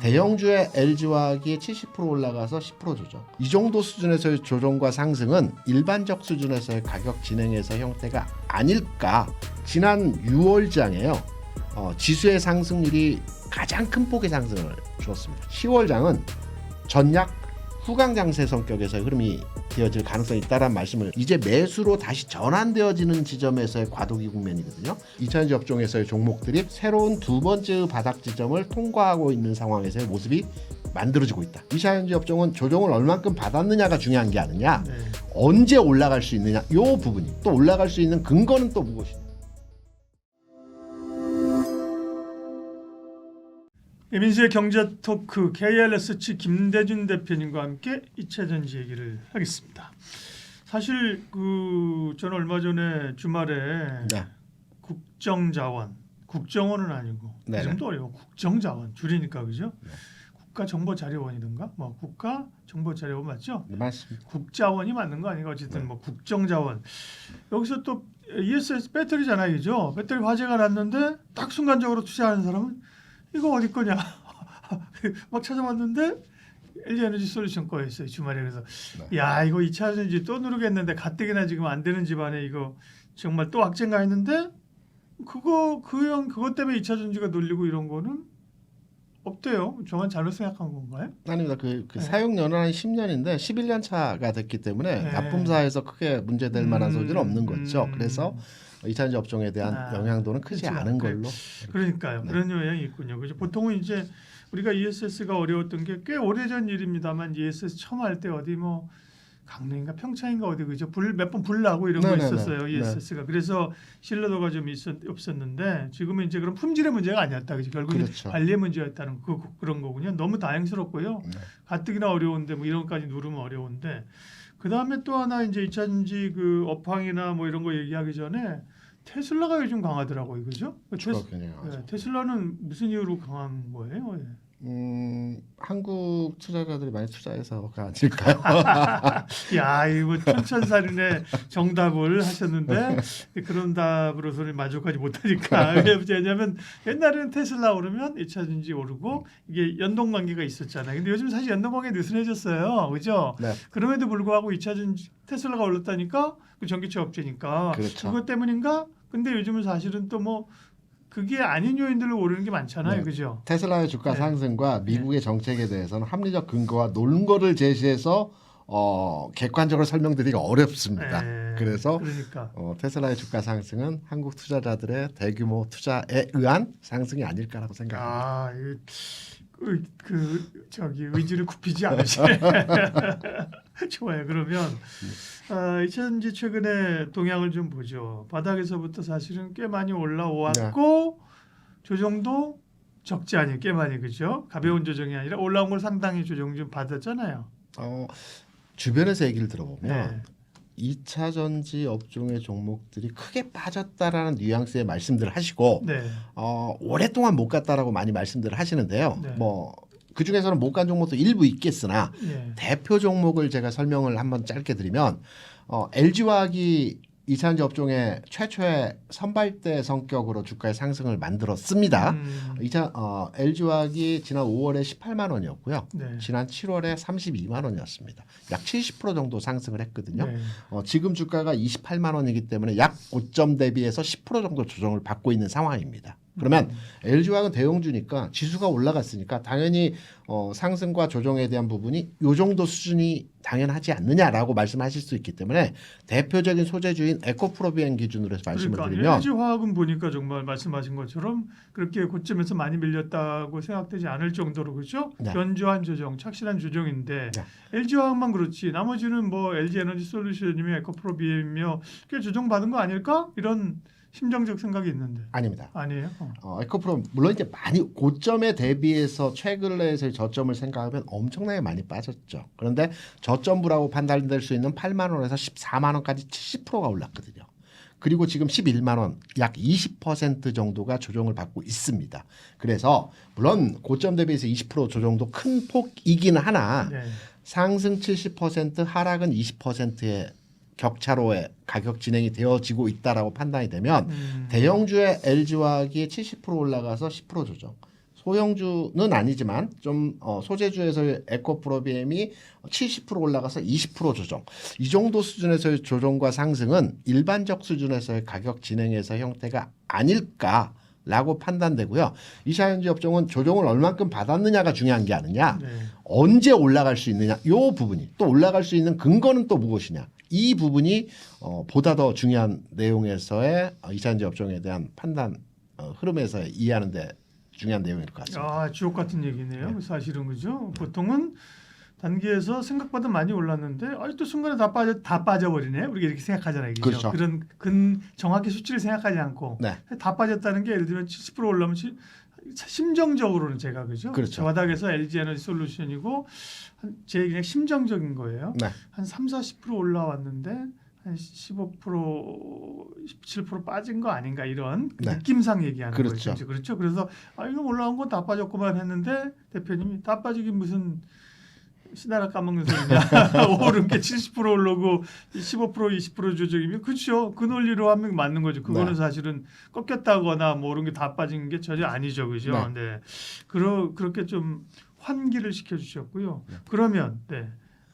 대형주의 LG화학이 70% 올라가서 10% 조정. 이 정도 수준에서의 조정과 상승은 일반적 수준에서의 가격 진행에서 형태가 아닐까. 지난 6월장에요. 지수의 상승률이 가장 큰 폭의 상승을 주었습니다. 10월장은 전약 후강 장세 성격에서의 흐름이 되어질 가능성이 있다는 말씀을 이제 매수로 다시 전환되어지는 지점에서의 과도기 국면이거든요. 2차전지 업종에서의 종목들이 새로운 두 번째의 바닥 지점을 통과하고 있는 상황에서의 모습이 만들어지고 있다. 2차전지 업종은 조정을 얼만큼 받았느냐가 중요한 게 아니냐. 언제 올라갈 수 있느냐. 이 부분이 또 올라갈 수 있는 근거는 또 무엇이냐. 민수의 경제 토크 KLS치 김대준 대표님과 함께 2차전지 얘기를 하겠습니다. 사실 저는 얼마 전에 주말에 국정자원, 국정원은 아니고 그 정도 어려워. 국정자원 줄이니까 그죠? 국가정보자료원이든가 뭐 국가정보자료원 맞죠? 네, 맞습니다. 국자원이 맞는 거 아닌가 어쨌든 뭐 국정자원 여기서 또 ESS 배터리잖아요, 그죠? 배터리 화재가 났는데 딱 순간적으로 투자하는 사람은 이거 어디 거냐 막 찾아봤는데 LG에너지 솔루션 거였어요 주말에. 그래서 야 이거 2차전지 또 누르겠는데 가뜩이나 지금 안 되는 집안에 이거 정말 또 악재인가 했는데 그것 때문에 2차전지가 눌리고 이런 거는 없대요. 저만 잘못 생각한 건가요? 아닙니다. 사용 연은 한 10년인데 11년 차가 됐기 때문에 납품사에서 크게 문제될 만한 소지는 없는 거죠. 그래서 2차전지 업종에 대한 영향도는 크지 그렇죠. 않은 걸로. 그러니까요. 그런 영향이 있군요. 그죠? 보통은 이제 우리가 ESS가 어려웠던 게 꽤 오래전 일입니다만 ESS 처음 할 때 어디 뭐 강릉인가 평창인가 어디 그죠? 몇 번 불 나고 이런 거 있었어요. ESS가. 그래서 신뢰도가 좀 없었는데 지금은 이제 그런 품질의 문제가 아니었다. 그죠? 결국은 그렇죠. 관리의 문제였다는 그런 거군요. 너무 다행스럽고요. 가뜩이나 어려운데 뭐 이런 것까지 누르면 어려운데 그 다음에 또 하나 이제 2차전지 업황이나 뭐 이런 거 얘기하기 전에 테슬라가 요즘 강하더라고요, 그죠? 테슬라는 무슨 이유로 강한 거예요? 한국 투자자들이 많이 투자해서가 아닐까요? 야, 이거 천천살인의 정답을 하셨는데 그런 답으로서는 만족하지 못하니까. 왜냐하면 옛날에는 테슬라 오르면 2차전지 오르고 이게 연동 관계가 있었잖아요. 근데 요즘 사실 연동 관계 느슨해졌어요, 그죠? 네. 그럼에도 불구하고 2차전지 테슬라가 올랐다니까 그 전기차 업체니까. 그렇죠. 그것 때문인가? 근데 요즘은 사실은 또 뭐 그게 아닌 요인들로 오르는 게 많잖아요, 그죠? 테슬라의 주가 상승과 미국의 정책에 대해서는 합리적 근거와 논거를 제시해서 객관적으로 설명드리기가 어렵습니다. 그래서 테슬라의 주가 상승은 한국 투자자들의 대규모 투자에 의한 상승이 아닐까라고 생각합니다. 의지를 굽히지 않으시네. 좋아요. 그러면 2차전지 최근에 동향을 좀 보죠. 바닥에서부터 사실은 꽤 많이 올라왔고 조정도 적지 않이 꽤 많이 그죠? 가벼운 조정이 아니라 올라온 걸 상당히 조정 좀 받았잖아요. 주변에서 얘기를 들어보면 2차전지 업종의 종목들이 크게 빠졌다라는 뉘앙스의 말씀들을 하시고 오랫동안 못 갔다라고 많이 말씀들을 하시는데요. 그 중에서는 못 간 종목도 일부 있겠으나 대표 종목을 제가 설명을 한번 짧게 드리면 LG화학이 2차전지 업종의 최초의 선발대 성격으로 주가의 상승을 만들었습니다. LG화학이 지난 5월에 18만 원이었고요. 지난 7월에 32만 원이었습니다. 약 70% 정도 상승을 했거든요. 지금 주가가 28만 원이기 때문에 약 고점 대비해서 10% 정도 조정을 받고 있는 상황입니다. 그러면 LG화학은 대형주니까 지수가 올라갔으니까 당연히 상승과 조정에 대한 부분이 이 정도 수준이 당연하지 않느냐라고 말씀하실 수 있기 때문에 대표적인 소재주인 에코프로비엔 기준으로 해서 말씀을 드리면 LG화학은 보니까 정말 말씀하신 것처럼 그렇게 고점에서 많이 밀렸다고 생각되지 않을 정도로 그렇죠? 견조한 조정, 착실한 조정인데 LG화학만 그렇지 나머지는 뭐 LG에너지 솔루션이며 에코프로비엔이며 꽤 조정받은 거 아닐까? 이런 심정적 생각이 있는데 아닙니다. 아니에요? 에코프로 물론 이제 많이 고점에 대비해서 최근에서의 저점을 생각하면 엄청나게 많이 빠졌죠. 그런데 저점부라고 판단될 수 있는 8만 원에서 14만 원까지 70%가 올랐거든요. 그리고 지금 11만 원, 약 20% 정도가 조정을 받고 있습니다. 그래서 물론 고점 대비해서 20% 조정도 큰 폭이긴 하나 상승 70%, 하락은 20%의 격차로의 가격 진행이 되어지고 있다라고 판단이 되면 대형주의 LG화학이 70% 올라가서 10% 조정, 소형주는 아니지만 좀 소재주에서의 에코프로비엠이 70% 올라가서 20% 조정. 이 정도 수준에서의 조정과 상승은 일반적 수준에서의 가격 진행에서 형태가 아닐까라고 판단되고요. 이차전지 업종은 조정을 얼만큼 받았느냐가 중요한 게 아니냐. 네. 언제 올라갈 수 있느냐. 이 부분이 또 올라갈 수 있는 근거는 또 무엇이냐. 이 부분이 보다 더 중요한 내용에서의 이차전지 업종에 대한 판단 흐름에서 이해하는 데 중요한 내용일 것 같습니다. 아, 주옥 같은 얘기네요. 사실은 그죠. 보통은 단기에서 생각보다 많이 올랐는데 또 순간에 다 빠져버리네. 우리가 이렇게 생각하잖아요. 그렇죠. 그런 정확히 수치를 생각하지 않고 네. 다 빠졌다는 게 예를 들면 70% 올라오면 심정적으로는 제가 그죠. 그렇죠. 저 바닥에서 LG 에너지 솔루션이고 제 그냥 심정적인 거예요. 네. 한 30-40% 올라왔는데 한 15%, 17% 빠진 거 아닌가 이런 네. 느낌상 얘기하는 그렇죠. 거죠. 그렇죠. 그래서 이거 올라온 건 다 빠졌구만 했는데 대표님이 다 빠지긴 무슨 시나라 까먹는 소리냐. 오른 게 70% 올라오고 15% 20% 조정이면 그렇죠. 그 논리로 하면 맞는 거죠. 그거는 네. 사실은 꺾였다거나 뭐 오른 게 다 빠진 게 전혀 아니죠. 그죠. 네. 네. 그렇게 좀 환기를 시켜주셨고요. 그러면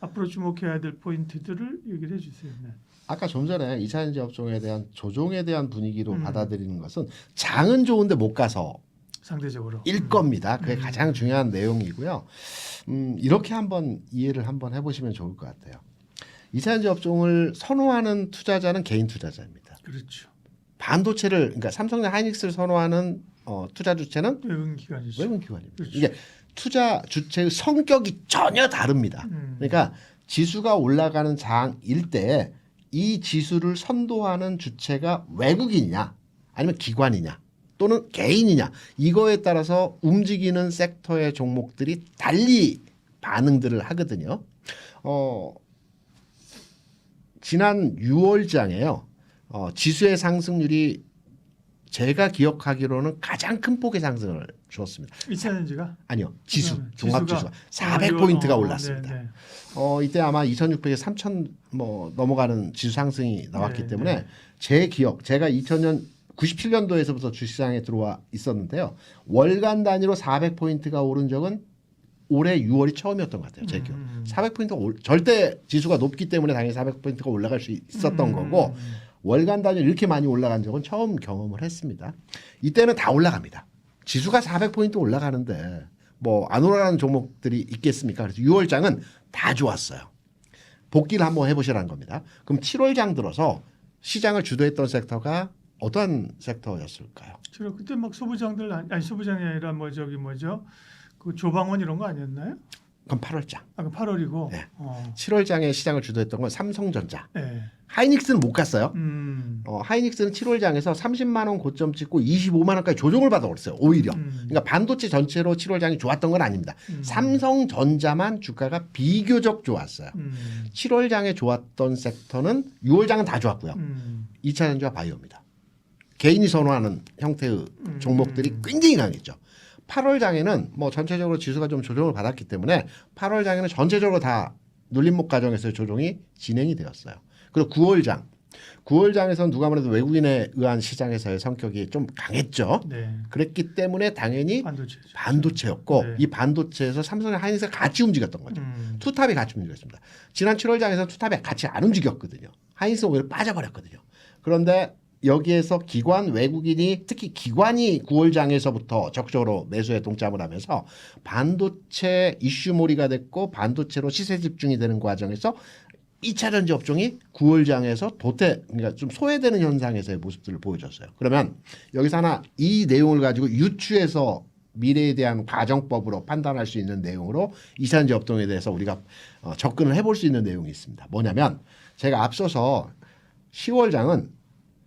앞으로 주목해야 될 포인트들을 얘기를 해주세요. 네. 아까 좀 전에 이차전지 업종에 대한 조정에 대한 분위기로 받아들이는 것은 장은 좋은데 못 가서 상대적으로 일 겁니다. 그게 가장 중요한 내용이고요. 이렇게 한번 이해를 한번 해보시면 좋을 것 같아요. 이차전지 업종을 선호하는 투자자는 개인 투자자입니다. 그렇죠. 반도체를 그러니까 삼성과 하이닉스를 선호하는 투자 주체는 외국 기관이죠. 외국 기관입니다. 그렇죠. 이게 투자 주체의 성격이 전혀 다릅니다. 그러니까 지수가 올라가는 장일 때 이 지수를 선도하는 주체가 외국인이냐 아니면 기관이냐 또는 개인이냐 이거에 따라서 움직이는 섹터의 종목들이 달리 반응들을 하거든요. 지난 6월장에요. 지수의 상승률이 제가 기억하기로는 가장 큰 폭의 상승을 주었습니다. 이차전지가 아니요. 지수, 지수가? 종합지수가 400포인트가 올랐습니다. 네. 이때 아마 2600에 3000 넘어가는 지수 상승이 나왔기 네, 때문에 네. 제 기억, 제가 97년도에서부터 주시장에 들어와 있었는데요. 월간 단위로 400포인트가 오른 적은 올해 6월이 처음이었던 것 같아요. 제 기억. 400포인트가 절대 지수가 높기 때문에 당연히 400포인트가 올라갈 수 있었던 거고 월간 단위로 이렇게 많이 올라간 적은 처음 경험을 했습니다. 이때는 다 올라갑니다. 지수가 400포인트 올라가는데 뭐 안 올라가는 종목들이 있겠습니까? 그래서 6월장은 다 좋았어요. 복귀를 한번 해보시라는 겁니다. 그럼 7월장 들어서 시장을 주도했던 섹터가 어떤 섹터였을까요? 주로 그때 막 소부장들 아니 소부장이 아니라 그 조방원 이런 거 아니었나요? 그럼 8월장. 그 8월이고. 네. 7월장에 시장을 주도했던 건 삼성전자. 네. 하이닉스는 못 갔어요. 음. 하이닉스는 7월장에서 30만 원 고점 찍고 25만 원까지 조정을 받아버렸어요. 오히려. 그러니까 반도체 전체로 7월장이 좋았던 건 아닙니다. 삼성전자만 주가가 비교적 좋았어요. 7월장에 좋았던 섹터는 6월장은 다 좋았고요. 2차전지와 바이오입니다. 개인이 선호하는 형태의 종목들이 굉장히 강했죠. 8월장에는 뭐 전체적으로 지수가 좀 조정을 받았기 때문에 8월장에는 전체적으로 다 눌림목 과정에서의 조정이 진행이 되었어요. 그리고 9월장에서는 누가 뭐래도 외국인에 의한 시장에서의 성격이 좀 강했죠. 네. 그랬기 때문에 당연히 반도체죠. 반도체였고 네. 이 반도체에서 삼성과 하이닉스가 같이 움직였던 거죠. 투탑이 같이 움직였습니다. 지난 7월장에서 투탑이 같이 안 움직였거든요. 하이닉스는 오히려 빠져버렸거든요. 그런데 여기에서 기관 외국인이 특히 기관이 9월장에서부터 적극적으로 매수에 동참을 하면서 반도체 이슈몰이가 됐고 반도체로 시세 집중이 되는 과정에서 2차전지 업종이 9월장에서 그러니까 좀 소외되는 현상에서의 모습들을 보여줬어요. 그러면 여기서 하나 이 내용을 가지고 유추해서 미래에 대한 가정법으로 판단할 수 있는 내용으로 2차전지 업종에 대해서 우리가 접근을 해볼 수 있는 내용이 있습니다. 뭐냐면 제가 앞서서 10월장은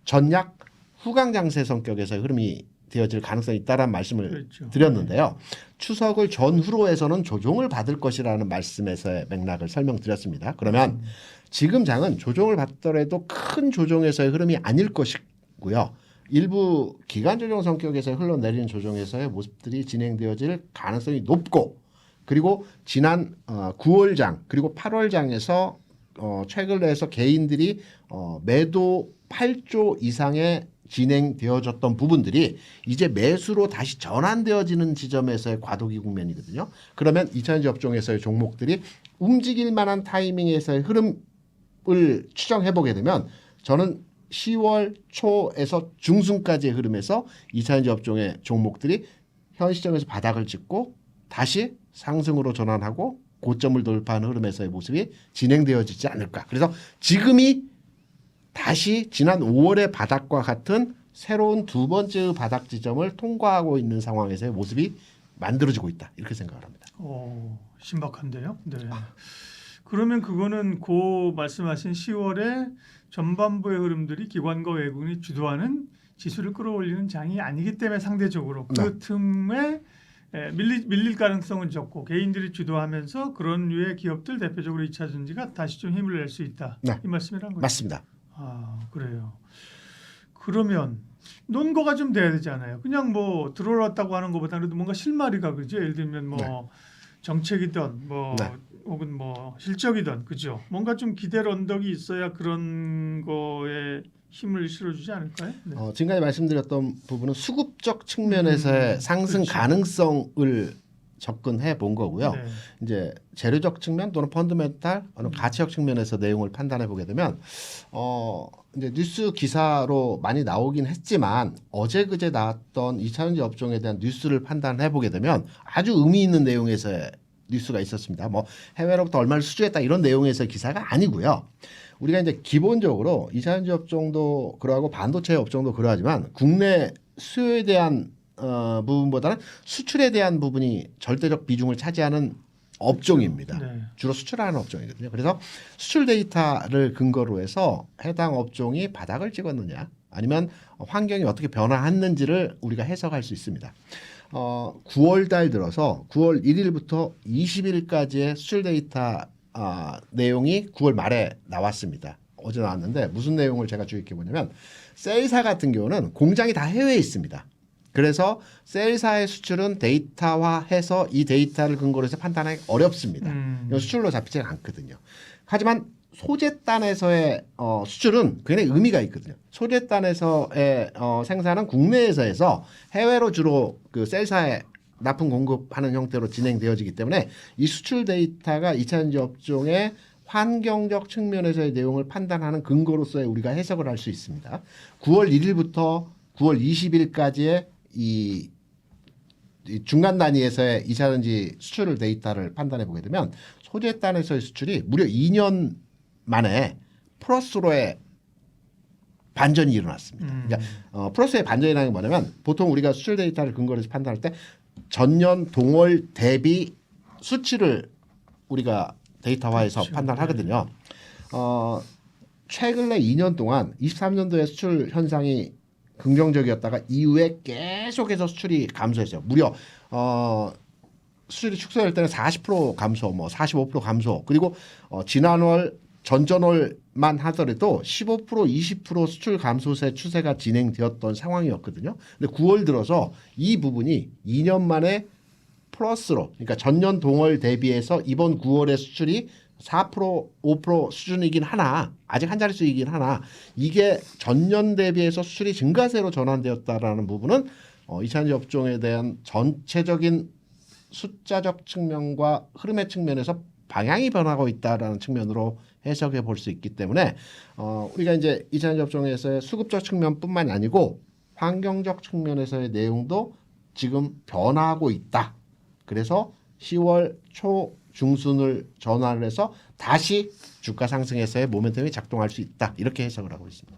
전약 후강장세 성격에서 흐름이 되어질 가능성이 있다라는 말씀을 그렇죠. 드렸는데요. 추석을 전후로 해서는 조정을 받을 것이라는 말씀에서의 맥락을 설명드렸습니다. 그러면 지금 장은 조정을 받더라도 큰 조정에서의 흐름이 아닐 것이고요. 일부 기간 조정 성격에서 흘러내리는 조정에서의 모습들이 진행되어질 가능성이 높고 그리고 지난 9월장 그리고 8월장에서 최근에서 개인들이 매도 8조 이상의 진행되어졌던 부분들이 이제 매수로 다시 전환되어지는 지점에서의 과도기 국면이거든요. 그러면 2차전지 업종에서의 종목들이 움직일 만한 타이밍에서의 흐름을 추정해 보게 되면 저는 10월 초에서 중순까지의 흐름에서 2차전지 업종의 종목들이 현 시점에서 바닥을 찍고 다시 상승으로 전환하고 고점을 돌파하는 흐름에서의 모습이 진행되어지지 않을까. 그래서 지금이 다시 지난 5월의 바닥과 같은 새로운 두 번째의 바닥 지점을 통과하고 있는 상황에서의 모습이 만들어지고 있다. 이렇게 생각을 합니다. 신박한데요. 네. 그러면 그거는 고 말씀하신 10월에 전반부의 흐름들이 기관과 외국인이 주도하는 지수를 끌어올리는 장이 아니기 때문에 상대적으로 그 틈에 밀릴 가능성은 적고 개인들이 주도하면서 그런 류의 기업들 대표적으로 2차전지가 다시 좀 힘을 낼 수 있다. 네. 이 말씀이란 거죠. 맞습니다. 그래요. 그러면 논거가 좀 돼야 되잖아요. 그냥 뭐 들어왔다고 하는 것보다는 그래도 뭔가 실마리가 그죠. 예를 들면 뭐 네. 정책이든 뭐 네. 혹은 뭐 실적이든 그죠. 뭔가 좀 기대를 언덕이 있어야 그런 거에 힘을 실어주지 않을까요? 네. 지금까지 말씀드렸던 부분은 수급적 측면에서의 상승 그렇죠. 가능성을 접근해 본 거고요. 네. 이제 재료적 측면 또는 펀드멘탈 어느 가치적 측면에서 내용을 판단해 보게 되면 이제 뉴스 기사로 많이 나오긴 했지만 어제 그제 나왔던 2차전지 업종에 대한 뉴스를 판단해 보게 되면 아주 의미 있는 내용에서의 뉴스가 있었습니다. 뭐 해외로부터 얼마를 수주했다 이런 내용에서의 기사가 아니고요. 우리가 이제 기본적으로 2차전지 업종도 그러하고 반도체 업종도 그러하지만 국내 수요에 대한 부분보다는 수출에 대한 부분이 절대적 비중을 차지하는 업종입니다. 네. 주로 수출하는 업종이거든요. 그래서 수출 데이터를 근거로 해서 해당 업종이 바닥을 찍었느냐 아니면 환경이 어떻게 변화했는지를 우리가 해석할 수 있습니다. 9월 달 들어서 9월 1일부터 20일까지의 수출 데이터 내용이 9월 말에 나왔습니다. 어제 나왔는데 무슨 내용을 제가 주의깊게 보냐면 셀사 같은 경우는 공장이 다 해외에 있습니다. 그래서 셀사의 수출은 데이터화해서 이 데이터를 근거로 해서 판단하기 어렵습니다. 이건 수출로 잡히지 않거든요. 하지만 소재단에서의 수출은 굉장히 의미가 있거든요. 소재단에서의 생산은 국내에서 해서 해외로 주로 그 셀사에 납품 공급하는 형태로 진행되어지기 때문에 이 수출 데이터가 2차전지 업종의 환경적 측면에서의 내용을 판단하는 근거로서의 우리가 해석을 할 수 있습니다. 9월 1일부터 9월 20일까지의 이 중간 단위에서의 2차전지 수출 데이터를 판단해 보게 되면 소재단에서의 수출이 무려 2년 만에 플러스로의 반전이 일어났습니다. 그러니까 플러스의 반전이라는 게 뭐냐면 보통 우리가 수출 데이터를 근거로 해서 판단할 때 전년 동월 대비 수치를 우리가 데이터화해서 그렇죠. 판단하거든요. 최근에 2년 동안 23년도에 수출 현상이 긍정적이었다가 이후에 계속해서 수출이 감소했어요. 무려 수출이 축소될 때는 40% 감소, 뭐 45% 감소, 그리고 지난월 전전월만 하더라도 15% 20% 수출 감소세 추세가 진행되었던 상황이었거든요. 근데 9월 들어서 이 부분이 2년 만에 플러스로, 그러니까 전년 동월 대비해서 이번 9월의 수출이 4% 5% 수준이긴 하나 아직 한 자릿수이긴 하나 이게 전년 대비해서 수출이 증가세로 전환되었다라는 부분은 2차전지 업종에 대한 전체적인 숫자적 측면과 흐름의 측면에서 방향이 변하고 있다라는 측면으로 해석해 볼 수 있기 때문에 우리가 이제 2차전지 업종에서의 수급적 측면뿐만이 아니고 환경적 측면에서의 내용도 지금 변화하고 있다. 그래서 10월 초 중순을 전환을 해서 다시 주가 상승에서의 모멘텀이 작동할 수 있다. 이렇게 해석을 하고 있습니다.